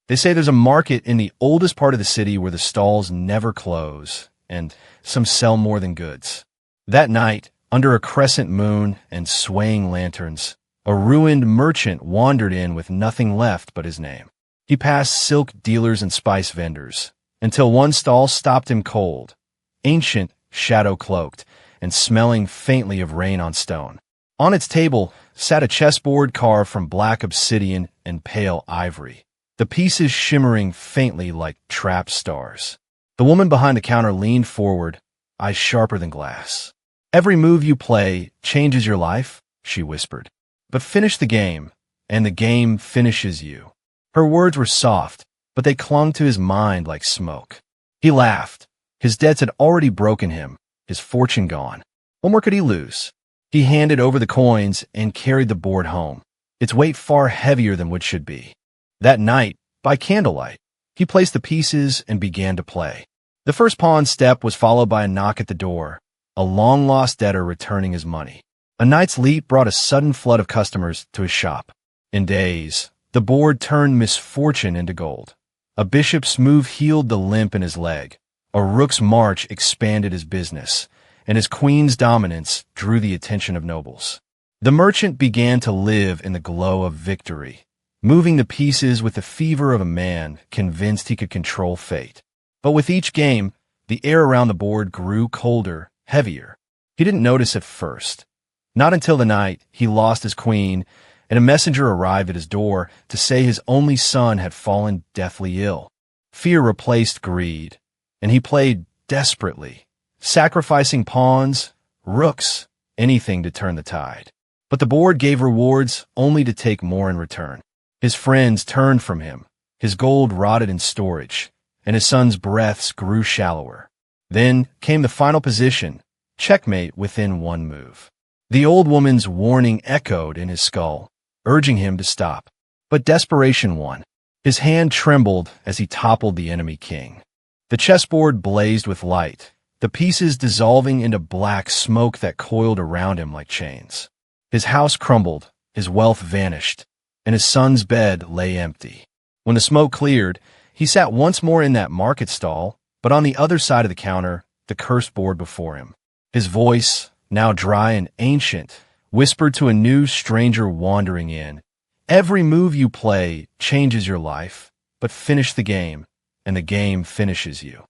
They say there's a market in the oldest part of the city where the stalls never close, and some sell more than goods. That night, under a crescent moon and swaying lanterns, a ruined merchant wandered in with nothing left but his name. He passed silk dealers and spice vendors, until one stall stopped him cold, ancient, shadow-cloaked, and smelling faintly of rain on stone. On its table sat a chessboard carved from black obsidian and pale ivory, the pieces shimmering faintly like trapped stars. The woman behind the counter leaned forward, eyes sharper than glass. "Every move you play changes your life," she whispered. "But finish the game, and the game finishes you." Her words were soft, but they clung to his mind like smoke. He laughed. His debts had already broken him, his fortune gone. What more could he lose? He handed over the coins and carried the board home, its weight far heavier than what should be. That night, by candlelight, he placed the pieces and began to play. The first pawn step was followed by a knock at the door, a long-lost debtor returning his money. A knight's leap brought a sudden flood of customers to his shop. In days, the board turned misfortune into gold. A bishop's move healed the limp in his leg. A rook's march expanded his business, and his queen's dominance drew the attention of nobles. The merchant began to live in the glow of victory, moving the pieces with the fever of a man convinced he could control fate. But with each game, the air around the board grew colder, heavier. He didn't notice at first. Not until the night he lost his queen, and a messenger arrived at his door to say his only son had fallen deathly ill. Fear replaced greed, and he played desperately, sacrificing pawns, rooks, anything to turn the tide. But the board gave rewards only to take more in return. His friends turned from him, his gold rotted in storage, and his son's breaths grew shallower. Then came the final position, checkmate within one move. The old woman's warning echoed in his skull, urging him to stop. But desperation won. His hand trembled as he toppled the enemy king. The chessboard blazed with light, the pieces dissolving into black smoke that coiled around him like chains. His house crumbled, his wealth vanished, and his son's bed lay empty. When the smoke cleared, he sat once more in that market stall, but on the other side of the counter, the cursed board before him. His voice, now dry and ancient, whispered to a new stranger wandering in, "Every move you play changes your life, but finish the game, and the game finishes you."